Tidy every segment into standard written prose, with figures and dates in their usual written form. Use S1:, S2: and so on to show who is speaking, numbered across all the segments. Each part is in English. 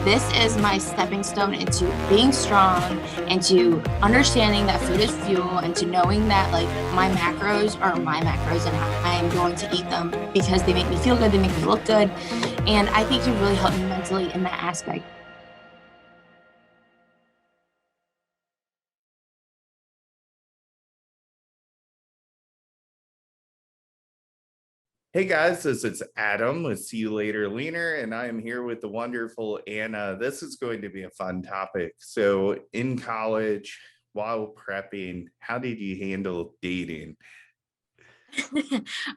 S1: this is my stepping stone into being strong, into understanding that food is fuel, and to knowing that like my macros are my macros and I am going to eat them because they make me feel good, they make me look good. And I think you really helped me mentally in that aspect.
S2: Hey guys, this is Adam with See You Later Leaner, and I am here with the wonderful Anna. This is going to be a fun topic. So, in college, while prepping, how did you handle dating?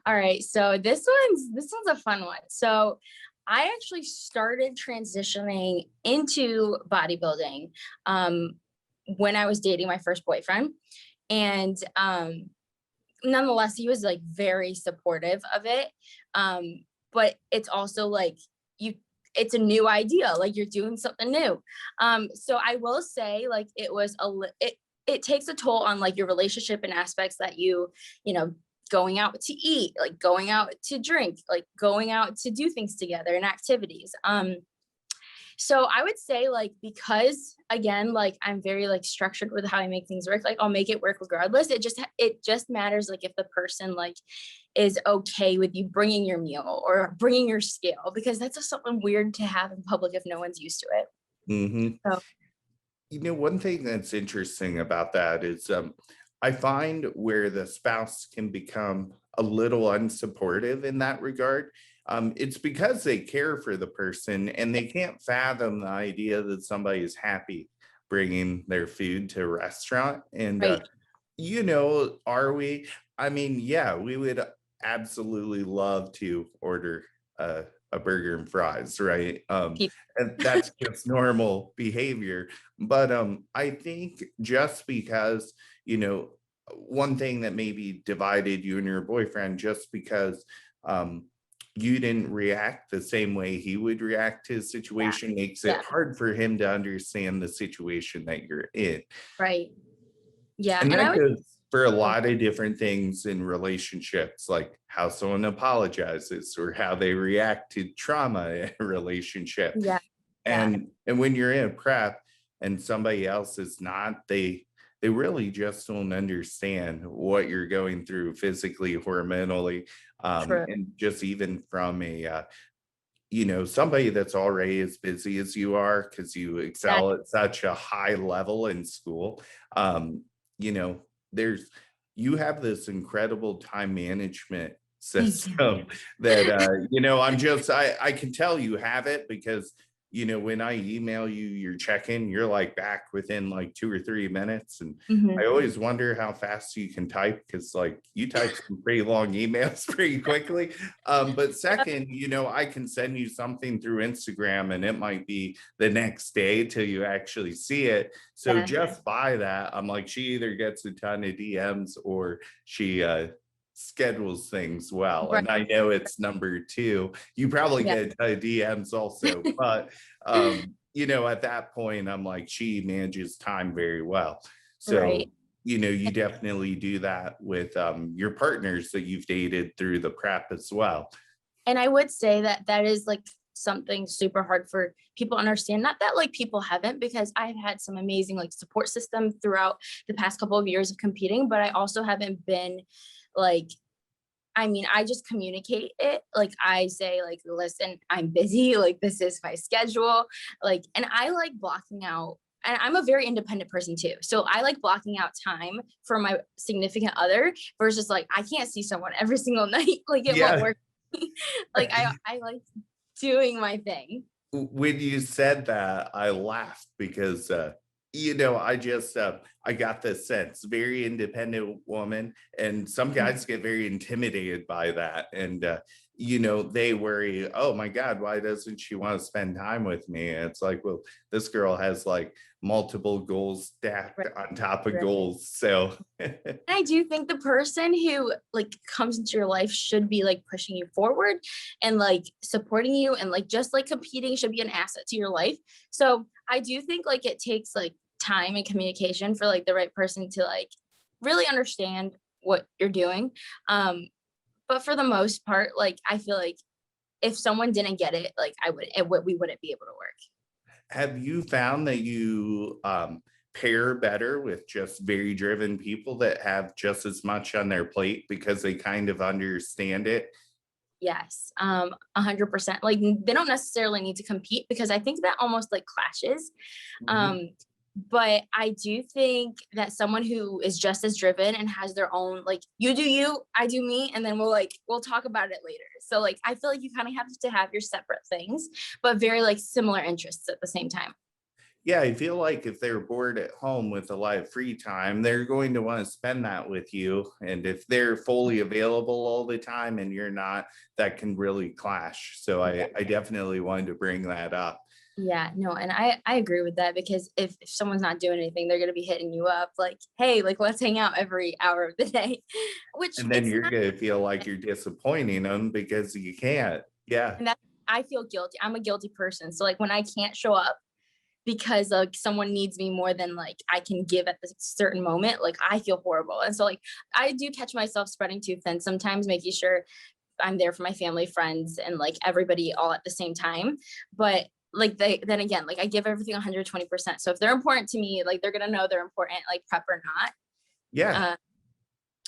S1: All right, so this one's a fun one. So I actually started transitioning into bodybuilding when I was dating my first boyfriend, and nonetheless, he was like very supportive of it. But it's also like it's a new idea, like you're doing something new. So I will say, like it takes a toll on like your relationship and aspects that you know going out to eat, like going out to drink, like going out to do things together and activities. So I would say, like, because again, like I'm very like structured with how I make things work, like I'll make it work regardless. It just matters like if the person like is okay with you bringing your meal or bringing your scale, because that's just something weird to have in public if no one's used to it.
S2: hmm
S1: So
S2: one thing that's interesting about that is I find where the spouse can become a little unsupportive in that regard. It's because they care for the person and they can't fathom the idea that somebody is happy bringing their food to a restaurant. And,
S1: right.
S2: are we? I mean, yeah, we would absolutely love to order a burger and fries, right? And that's just normal behavior. But I think just because, you know, one thing that maybe divided you and your boyfriend just because um, you didn't react the same way he would react to his
S1: Yeah.
S2: situation makes
S1: Yeah.
S2: it hard for him to understand the situation that you're in.
S1: Right. Yeah.
S2: And
S1: And I
S2: that
S1: would,
S2: goes for a
S1: oh,
S2: lot of different things in relationships, like how someone apologizes or how they react to trauma in a relationship.
S1: yeah. Yeah.
S2: And when you're in a prep and somebody else is not, they really just don't understand what you're going through physically, hormonally,
S1: True.
S2: and just even from somebody that's already as busy as you are because you
S1: That,
S2: excel at such a high level in school. um you know there's you have this incredible time management
S1: thank you.
S2: system that I can tell you have it because when I email you your check-in, you're like back within like 2 or 3 minutes. And I
S1: Mhm.
S2: always wonder how fast you can type because like you type some pretty long emails pretty quickly. But second, I can send you something through Instagram and it might be the next day till you actually see it. So
S1: Yeah.
S2: just by that, I'm like, she either gets a ton of DMs or she schedules things well.
S1: Right.
S2: And I know it's number two. You probably
S1: Yeah.
S2: get a ton of DMs also, but at that point, I'm like, she manages time very well.
S1: Right.
S2: So you definitely do that with your partners that you've dated through the prep as well.
S1: And I would say that that is like something super hard for people to understand. Not that like people haven't, because I've had some amazing like support system throughout the past couple of years of competing, but I also haven't been like, I mean, I just communicate it. Like I say, like, listen, I'm busy, like this is my schedule. Like, and I like blocking out, and I'm a very independent person too. So I like blocking out time for my significant other versus like I can't see someone every single night. Like it won't
S2: Yeah.
S1: work. Like I like doing my thing.
S2: When you said that, I laughed because I got this sense, very independent woman, and some guys get very intimidated by that. And they worry, oh my God, why doesn't she want to spend time with me? And it's like, well, this girl has like multiple goals stacked
S1: Right.
S2: on top of
S1: Right.
S2: goals. So
S1: I do think the person who like comes into your life should be like pushing you forward and like supporting you, and like just like competing should be an asset to your life. So I do think like it takes like time and communication for like the right person to like really understand what you're doing. But for the most part, like I feel like if someone didn't get it, like we wouldn't be able to work.
S2: Have you found that you pair better with just very driven people that have just as much on their plate because they kind of understand it?
S1: Yes, 100%. Like, they don't necessarily need to compete because I think that almost like clashes.
S2: Mhm.
S1: Um, but I do think that someone who is just as driven and has their own, like, you do you, I do me, and then we'll talk about it later. So like I feel like you kind of have to have your separate things, but very like similar interests at the same time.
S2: Yeah, I feel like if they're bored at home with a lot of free time, they're going to want to spend that with you. And if they're fully available all the time and you're not, that can really clash. So I definitely wanted to bring that up.
S1: Yeah, no, and I agree with that because if someone's not doing anything, they're gonna be hitting you up like, "Hey, like let's hang out every hour of the day," which
S2: And then
S1: it's
S2: you're
S1: not.
S2: going to feel like you're disappointing them because you can't. Yeah.
S1: And that I feel guilty. I'm a guilty person. So like when I can't show up because like someone needs me more than like I can give at this certain moment, like I feel horrible. And so like I do catch myself spreading too thin sometimes, making sure I'm there for my family, friends, and like everybody all at the same time. But like then again, like I give everything 120%. So if they're important to me, like they're gonna know they're important, like prep or not.
S2: Yeah.
S1: Uh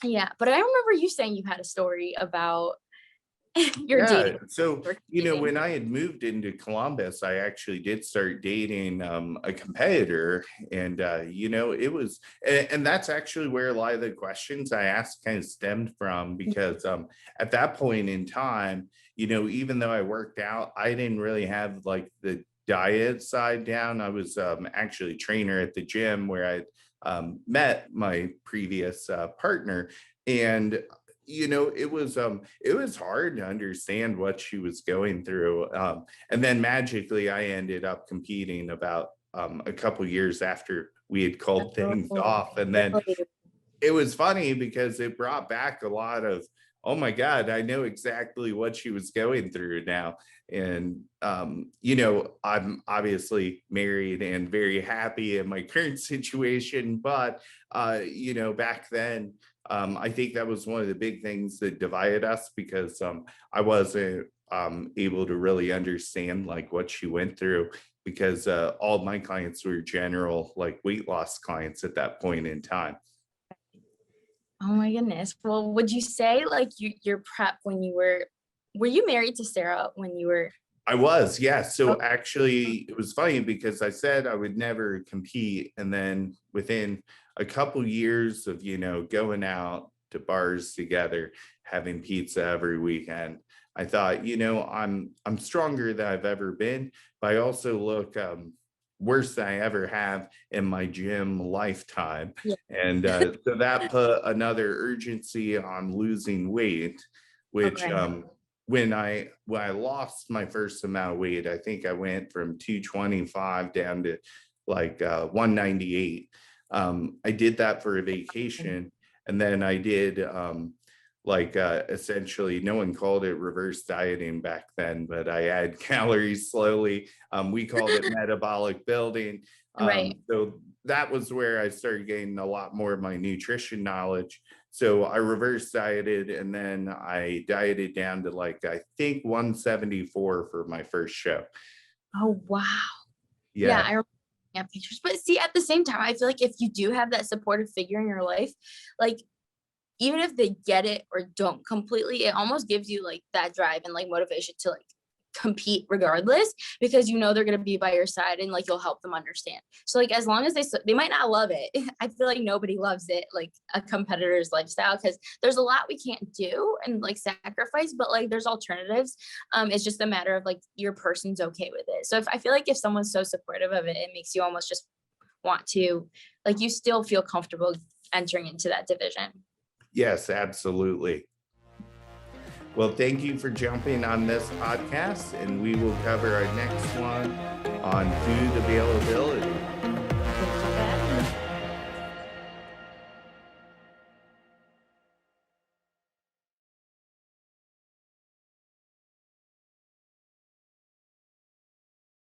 S1: yeah. But I remember you saying you had a story about your
S2: Yeah.
S1: dating.
S2: So,
S1: Or dating.
S2: when I had moved into Columbus, I actually did start dating a competitor. And, it was, and that's actually where a lot of the questions I asked kind of stemmed from because at that point in time, even though I worked out, I didn't really have like the diet side down. I was actually a trainer at the gym where I met my previous partner. And it was hard to understand what she was going through, and then magically I ended up competing about a couple years after we had called things
S1: Oh,
S2: off. And then
S1: really?
S2: it was funny because it brought back a lot of, oh my god, I know exactly what she was going through now. And I'm obviously married and very happy in my current situation, but back then, I think that was one of the big things that divided us because I wasn't able to really understand like what she went through because all of my clients were general like weight loss clients at that point in time.
S1: Oh my goodness. Well, would you say like your prep when were you married to Sarah when you were?
S2: I was, yeah. So
S1: Okay.
S2: actually, it was funny because I said I would never compete, and then within a couple years of going out to bars together, having pizza every weekend, I thought, I'm stronger than I've ever been, but I also look worse than I ever have in my gym lifetime,
S1: Yeah.
S2: and so that put another urgency on losing weight, which
S1: Okay.
S2: when I lost my first amount of weight, I think I went from 225 down to like 198. I did that for a vacation, and then I did like essentially, no one called it reverse dieting back then, but I add calories slowly. We called it metabolic building.
S1: Right.
S2: So that was where I started getting a lot more of my nutrition knowledge. So I reverse dieted and then I dieted down to like, I think 174 for my first show.
S1: Oh wow. Yeah,
S2: Yeah.
S1: I remember looking at pictures. But see, at the same time, I feel like if you do have that supportive figure in your life, like even if they get it or don't completely, it almost gives you like that drive and like motivation to like compete regardless because you know they're going to be by your side and like you'll help them understand. So like as long as they might not love it. I feel like nobody loves it like a competitor's lifestyle because there's a lot we can't do and like sacrifice, but like there's alternatives. It's just a matter of like your person's okay with it. So if I feel like if someone's so supportive of it, it makes you almost just want to like you still feel comfortable entering into that division.
S2: Yes, absolutely. Well, thank you for jumping on this podcast, and we will cover our next one on food availability.